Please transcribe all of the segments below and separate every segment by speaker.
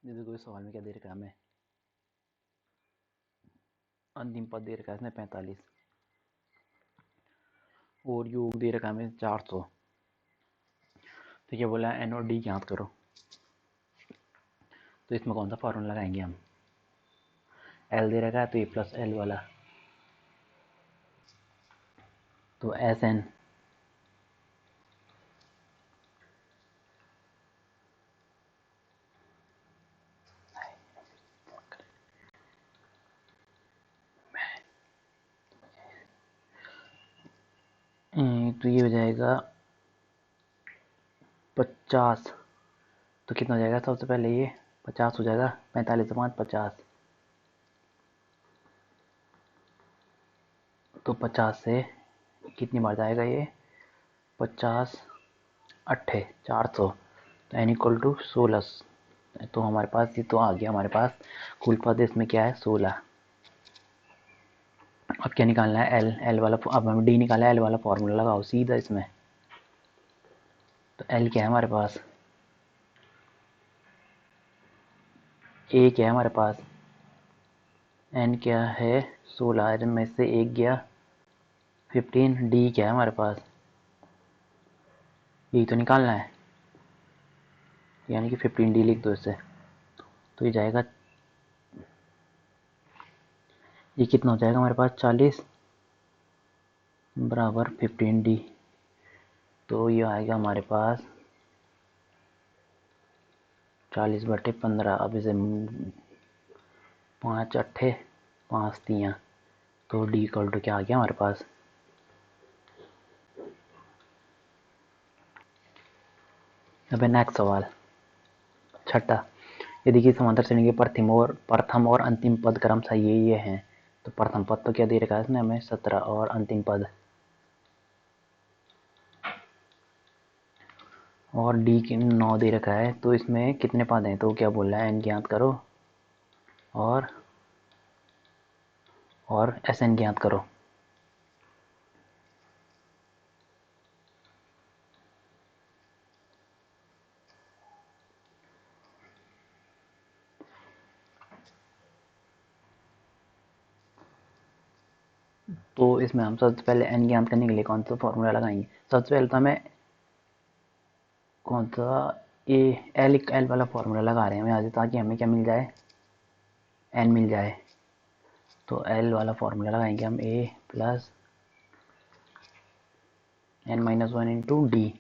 Speaker 1: ये देखो इस सवाल में क्या दे रखा है हमें। अंतिम पद दे रखा है इसने 45 और योग दे रखा है हमें 400। तो क्या बोला है एन और डी ज्ञात करो। तो इसमें कौन सा फॉर्मूला लगाएंगे हम। एल दे रखा है तो ए प्लस एल वाला, तो एस एन तो ये हो जाएगा 50। तो कितना हो जाएगा सबसे पहले ये 50 हो जाएगा। 45 5 50, तो 50 से कितनी बार जाएगा ये 50 अट्ठे 400। तो एन इक्वल टू 16। तो हमारे पास ये तो आ गया हमारे पास कुल पद इसमें क्या है 16। अब क्या निकालना है एल वाला। अब हमें डी निकाला है, एल वाला फॉर्मूला लगाओ सीधा इसमें। तो एल क्या है हमारे पास, ए क्या है हमारे पास, एन क्या है 16 में से एक गया 15। डी क्या है हमारे पास, यही तो निकालना है, यानी कि 15 डी लिख दो इससे। तो ये जाएगा, ये कितना हो जाएगा हमारे पास 40 बराबर 15 डी। तो ये आएगा हमारे पास 40/15। अब इसे 5 अट्ठे 5 तियाँ, तो डी इक्वल टू क्या आ गया हमारे पास। अब नेक्स्ट सवाल छठा। यदि कि समांतर श्रेणी के प्रथम और अंतिम पद क्रमशः ये हैं। तो प्रथम पद तो क्या दे रखा है इसने हमें 17 और अंतिम पद और डी की 9 दे रखा है। तो इसमें कितने पद हैं, तो क्या बोल रहा है एन ज्ञात करो और एस एन ज्ञात करो। तो इसमें हम सबसे पहले एन ज्ञात करने के लिए कौन सा फॉर्मूला लगाएंगे। सबसे पहले तो हमें कौन सा ए एल वाला फॉर्मूला लगा रहे हैं हम यहाँ से, ताकि हमें क्या मिल जाए एन मिल जाए। तो एल वाला फॉर्मूला लगाएंगे हम ए प्लस n-1 इंटू डी।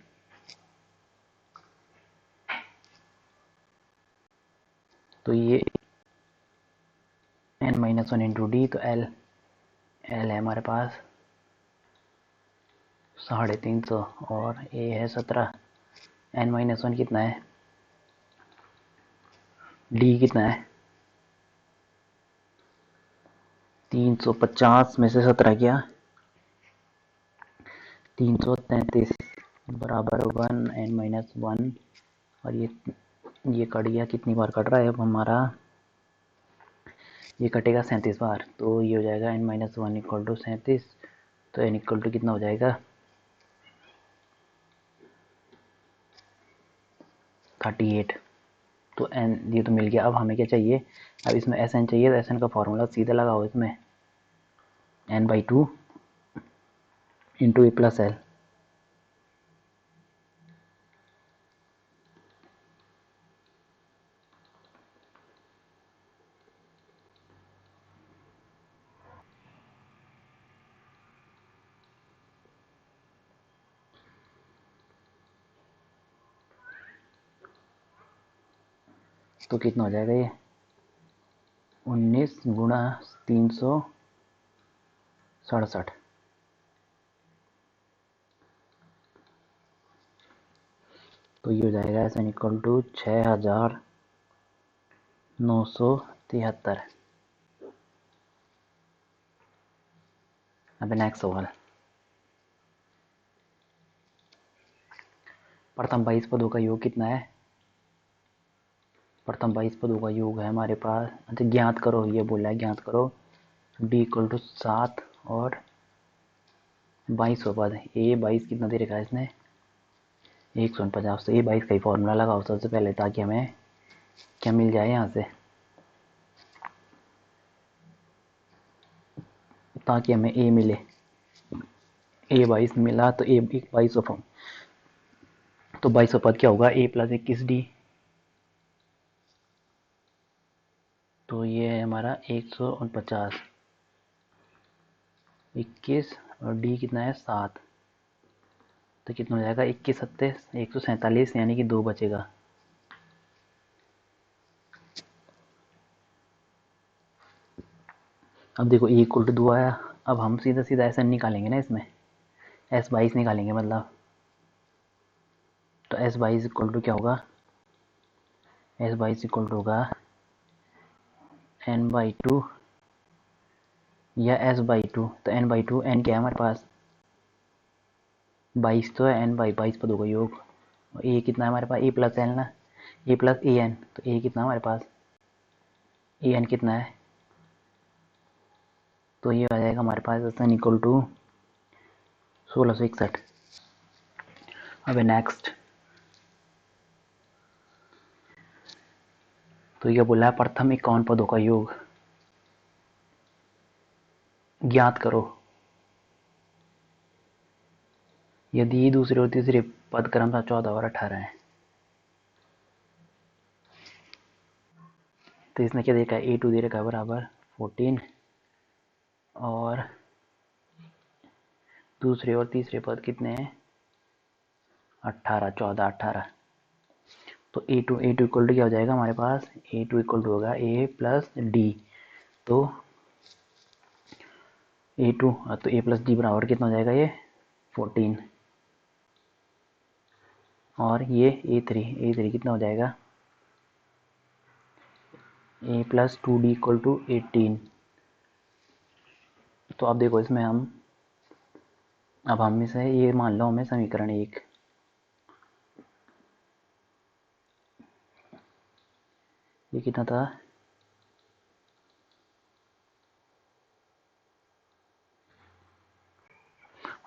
Speaker 1: तो ये n-1 इंटू डी, तो एल है हमारे पास 350 और ए है 17। n-1 कितना है, डी कितना है 350 में से 17 किया 333 बराबर 1 और ये कट गया। कितनी बार कट रहा है अब हमारा, ये कटेगा 37 बार। तो ये हो जाएगा n-1 इक्वल टू 37। तो n इक्वल टू कितना हो जाएगा 38। तो n ये तो मिल गया। अब हमें क्या चाहिए, अब इसमें एस एन चाहिए। तो एस एन का फॉर्मूला सीधा लगाओ इसमें n/2 इंटू ए प्लस एल। तो कितना हो जाएगा ये 19 गुणा 367। तो ये हो जाएगा एस एन इक्वल टू 6973। अब नेक्स्ट सवाल। प्रथम 22 पदों का योग कितना है। प्रथम 22 पदों का योग है हमारे पास, अच्छा ज्ञात करो, ये बोला है ज्ञात करो। डी इक्वल टू 7 और 22 पद। ए 22 कितना दे रखा है इसने 149। तो ए 22 का ही फॉर्मूला लगाओ सबसे पहले, ताकि हमें क्या मिल जाए यहाँ से, ताकि हमें ए मिले। ए 22 मिला तो ए 22 तो 22 पद क्या होगा, ए प्लस 21 डी। तो ये है हमारा 149, 21 और डी कितना है 7, तो कितना हो जाएगा 21 सत्ते 147, यानी कि 2 बचेगा। अब देखो ए इक्वल टू 2 आया, अब हम सीधा सीधा एस एन निकालेंगे ना, इसमें एस 22 निकालेंगे मतलब। तो एस 22 इक्वल टू क्या होगा, एस 22 इक्वल टू होगा n/2 या s/2। तो n/2, n क्या है हमारे पास 22 तो है, n/22 पदों का योग। और ए कितना है हमारे पास, ए प्लस एन ना, ए प्लस ए एन। तो ए कितना हमारे पास, ए एन कितना है, तो ये आ जाएगा हमारे पास एस एन इक्वल टू 1661। अब नेक्स्ट, तो ये बोला है प्रथम 51 पदों का योग ज्ञात करो यदि दूसरे और तीसरे पद क्रमशः 14 और 18 है। तो इसने क्या देखा है, A2 दे रखा है बराबर 14 और दूसरे और तीसरे पद कितने हैं 18, 14 18। तो A2 इक्वल टू क्या हो जाएगा हमारे पास, A2 इक्वल टू होगा A प्लस डी। तो A2 तो A प्लस डी बराबर कितना हो जाएगा, ये 14 और ये A3 कितना हो जाएगा, A plus 2D equal to 18। तो अब देखो इसमें हम इसे ये मान लो हमें समीकरण 1, ये कितना था,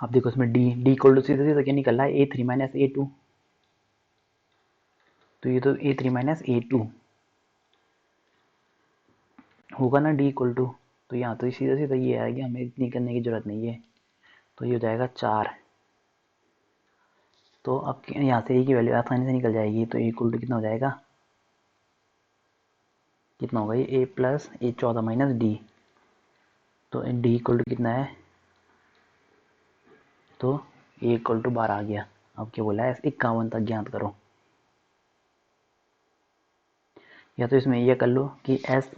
Speaker 1: अब देखो इसमें डी इक्वल टू सीधा सीधा क्या निकल रहा है, A3 माइनस A2। तो ये तो A3 माइनस A2 होगा ना डी इक्वल टू। तो यहाँ तो सीधा सीधा ये आएगा, हमें इतनी करने की जरूरत नहीं है। तो ये हो जाएगा 4। तो अब यहाँ से ए की वैल्यू आसानी से निकल जाएगी। तो इक्वल टू कितना हो जाएगा, कितना होगा ये ए प्लस ए 14 माइनस डी। तो डी इक्वल टू कितना है, तो ए इक्वल टू 12 आ गया। अब क्या बोला है, 51 तक ज्ञात करो। या तो इसमें यह कर लो कि एस,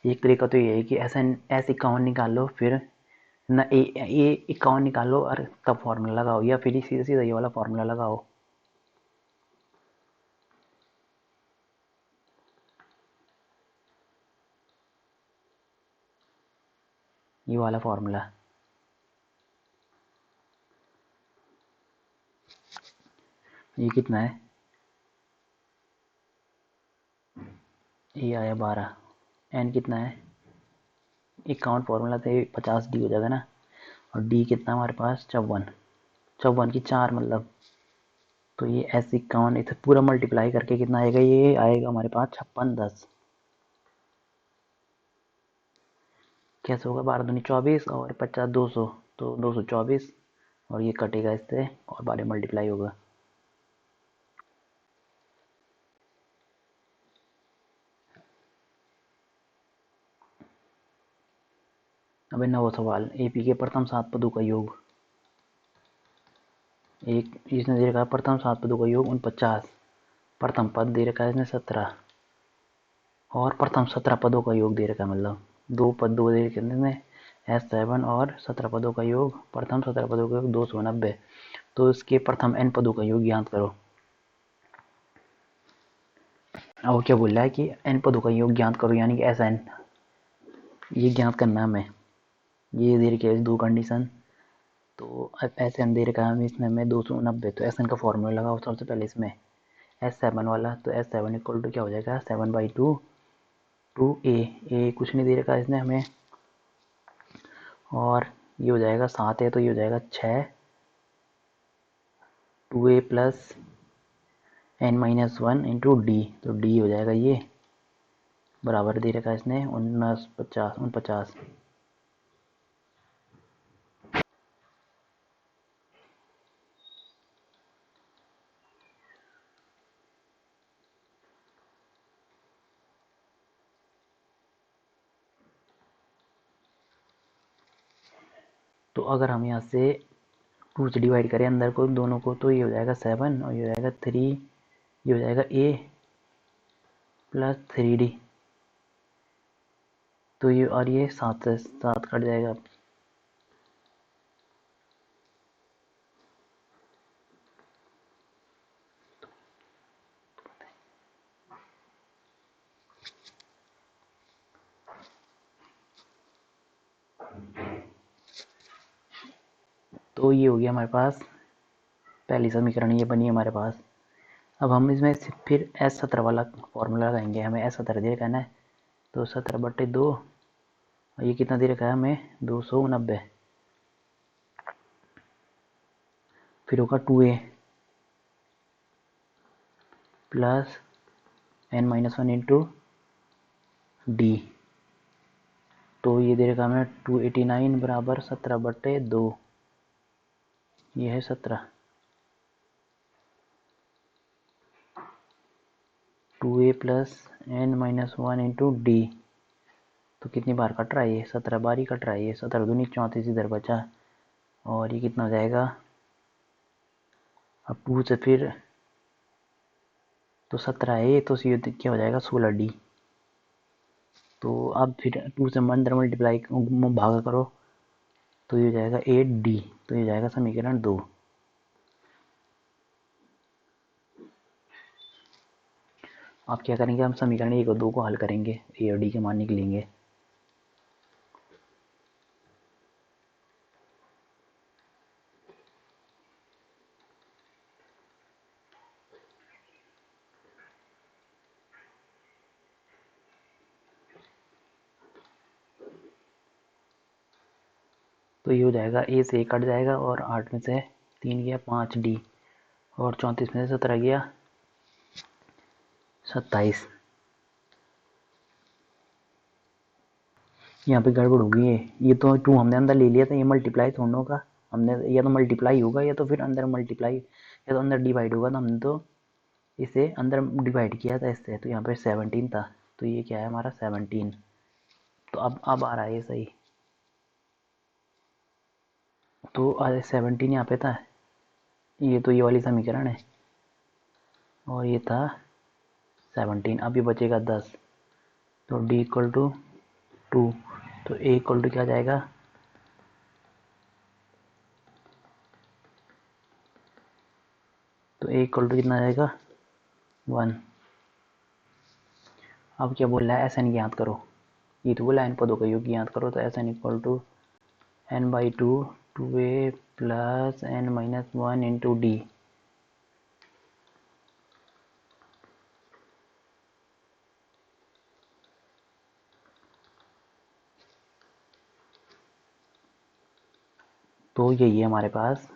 Speaker 1: एक तरीका तो ये है कि एस 51 निकाल लो, फिर ना ए 51 निकालो और तब फॉर्मूला लगाओ, या फिर सीधा सीधा ये वाला फॉर्मूला लगाओ, ये वाला फॉर्मूला। ये कितना है, ये आया 12, एन कितना है 51 फॉर्मूला से 50 डी हो जाएगा ना, और डी कितना हमारे पास 54, 54 की 4 मतलब। तो ये एस 51 इसे पूरा मल्टीप्लाई करके कितना आएगा, ये आएगा हमारे पास 56 10। कैसे होगा, 12 दूनी 24 और 50 200, तो 224, और ये कटेगा इससे और 12 मल्टीप्लाई होगा। अब नवा सवाल, एपी के प्रथम 7 पदों का योग। एक इसने दे रखा है प्रथम 7 पदों का योग 49, प्रथम पद दे रखा है इसने 17 और प्रथम 17 पदों का योग दे रखा है, मतलब दो पद दो दे रखे हैं S7 और 17 पदों का योग, प्रथम 17 पदों का योग 290। तो इसके प्रथम n पदों का योग ज्ञात करो। अब क्या बोल रहा है कि n पदों का योग ज्ञात करो, यानी कि SN ये ज्ञात करना है हमें। ये दे रखे दो कंडीशन, तो SN दे रखा है इसमें हमें 290। तो SN का फॉर्मूला लगाओ सबसे पहले इसमें S7 वाला। तो S7 इक्वल टू क्या हो जाएगा 7/2 2a, कुछ नहीं दे रखा इसने हमें, और ये हो जाएगा 7 है तो ये हो जाएगा 6 2a प्लस n-1 × d, तो d हो जाएगा ये बराबर दे रखा है इसने 49। तो अगर हम यहाँ से 2 से डिवाइड करें अंदर को दोनों को, तो ये हो जाएगा 7 और ये हो जाएगा 3, ये हो जाएगा a + 3d, तो ये और ये 7 से 7 कट जाएगा। तो ये हो गया हमारे पास पहली समीकरण, ये बनी हमारे पास। अब हम इसमें फिर S17 वाला फॉर्मूला लगाएंगे। हमें S17 दे रखा है ना, तो 17/2 और ये कितना दे रखा है हमें 290, फिर होगा 2a + n-1 × d, तो ये दे रखा हमें 289 बराबर 17/2, ये है 17, 2a + n-1 × d, तो कितनी बार कट रहा है ये 17 बार ही कट रहा है, ये 17 दूनी 34 इधर बचा, और ये कितना हो जाएगा अब 2 से फिर तो 17 है ये, तो ये क्या हो जाएगा 16d, तो अब फिर 2 से अंदर मल्टीप्लाई भागा करो तो ये हो जाएगा 8d, तो ये जाएगा समीकरण 2। अब क्या करेंगे, हम समीकरण 1 और 2 को हल करेंगे, ए और डी के मान निकलेंगे। तो ये हो जाएगा ए से 1 कट जाएगा और 8 में से 3 गया 5d, और 34 में से 17 गया 27। यहाँ पे गड़बड़ होगी, ये तो 2 हमने अंदर ले लिया था, ये मल्टीप्लाई थोड़ा होगा, हमने या तो मल्टीप्लाई होगा या तो फिर अंदर मल्टीप्लाई या तो अंदर डिवाइड होगा, तो हमने तो इसे अंदर डिवाइड किया था इससे, तो यहाँ पे 17 था, तो ये क्या है हमारा 17। तो अब आ रहा है ये सही, तो 17 यहाँ पे था, ये तो ये वाली समीकरण है, और ये था 17, अब ये बचेगा 10, तो d = 2, तो a = क्या जाएगा, तो a = कितना जाएगा 1। अब क्या बोल रहा है Sn ज्ञात करो, ये तो बोला n पदों का योग ज्ञात करो, तो Sn = n/2 2a + n-1 × d, तो यही है हमारे पास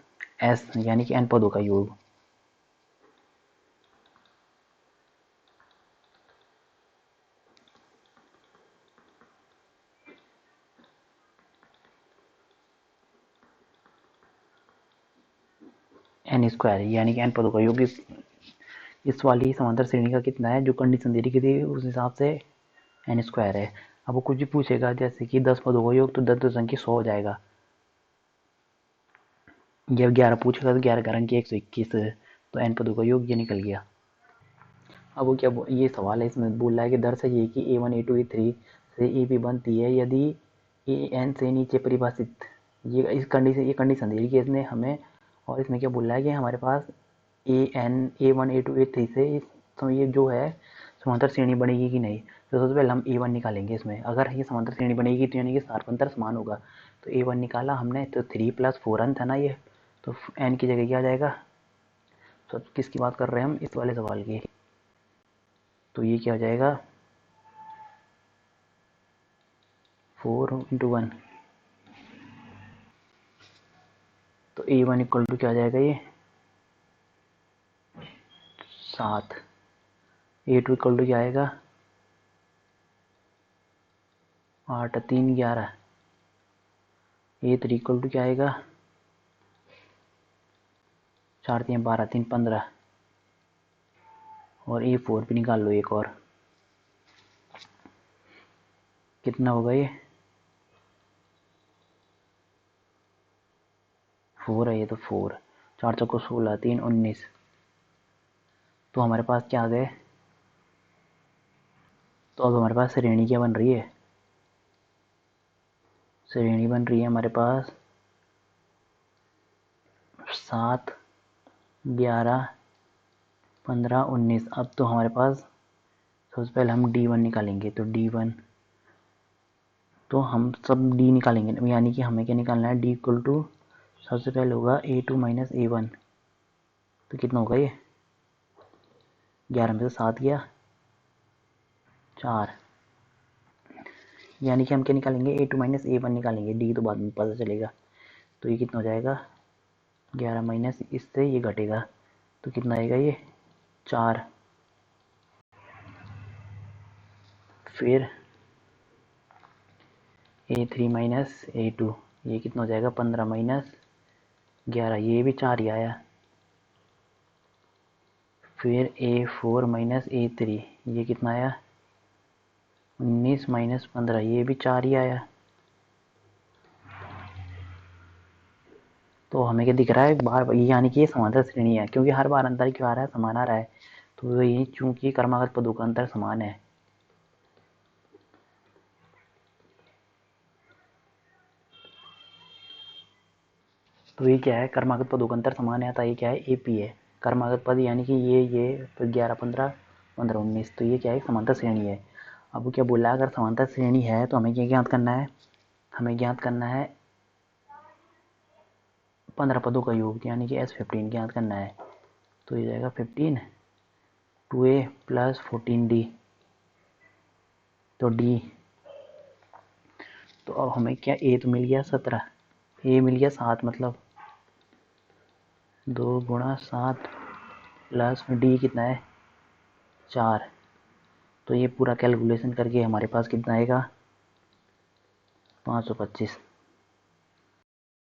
Speaker 1: s यानी कि n पदों का योग। n² यानी कि n पदों का योग इस वाली समांतर श्रेणी का कितना है, जो कंडीशन दे रही थी उस हिसाब से n² है। अब वो कुछ भी पूछेगा जैसे कि 10 पदों का योग, तो 10 2 संख्या 100 हो जाएगा, जब 11 पूछेगा तो 11 11 की 121, तो n पदों का योग ये निकल गया। अब वो क्या ये सवाल है, इसमें बोल रहा है कि दर्शाइए कि a1 a2 a3 से ab बनती है यदि an से नीचे परिभाषित, ये इस कंडीशन ये कंडीशन दे रही है इसने हमें, और इसमें क्या बोल रहा है कि हमारे पास a1 a2 a3 से तो ये जो है समांतर श्रेणी बनेगी कि नहीं। तो सबसे पहले हम a1 निकालेंगे इसमें, अगर ये समांतर श्रेणी बनेगी तो यानी कि सारपंतर समान होगा, तो a1 निकाला हमने, तो 3 + 4n था ना ये, तो n की जगह क्या आ जाएगा, तो किसकी बात कर रहे हैं हम, इस वाले सवाल की, तो ये क्या हो जाएगा 4 × 1, तो a1 = क्या आ जाएगा ये 7, A2 इक्वल टू क्या आएगा 8 3 11, A3 इक्वल टू क्या आएगा 4 3 12 3 15, और A4 भी निकाल लो एक और, कितना होगा ये 4 है, ये तो 4, 4 चौको 16 3 19। तो हमारे पास क्या आ गए, तो अब हमारे पास श्रेणी क्या बन रही है, श्रेणी बन रही है हमारे पास 7 11 15 19। अब तो हमारे पास सबसे पहले हम D1 निकालेंगे, तो D1 तो हम सब D निकालेंगे, यानी कि हमें क्या निकालना है, D इक्वल टू सबसे पहले होगा A2 माइनस A1, तो कितना होगा ये 11 में से 7 गया 4, यानी कि हम क्या निकालेंगे A2 माइनस A1 निकालेंगे, D तो बाद में पता चलेगा। तो ये कितना हो जाएगा 11 माइनस इससे ये घटेगा, तो कितना आएगा ये 4, फिर A3 माइनस A2, ये कितना हो जाएगा 15 माइनस 11, ये भी 4 ही आया, फिर A4 माइनस A3, ये कितना आया 19 माइनस 15, ये भी 4 ही आया। तो हमें क्या दिख रहा है बार, यानी कि ये समांतर श्रेणी है, क्योंकि हर बार अंतर क्यों आ रहा है, समान आ रहा है, तो ये चूंकि क्रमागत पदों का अंतर समान है। तो ये क्या है, क्रमागत पदों का अंतर समान है, तो ये क्या है AP है क्रमागत पद, यानी कि ये 11 15 15 19, तो ये क्या है समांतर श्रेणी है। अब क्या बोला, अगर समांतर श्रेणी है तो हमें क्या ज्ञात करना है, हमें ज्ञात करना है 15 पदों का योग, यानी कि S15 ज्ञात करना है। तो ये जाएगा 15 2A प्लस 14D, तो D, तो अब हमें क्या A तो मिल गया 17, A मिल गया 7, मतलब 2 गुणा 7 प्लस D कितना है 4। तो ये पूरा कैलकुलेशन करके हमारे पास कितना आएगा 525।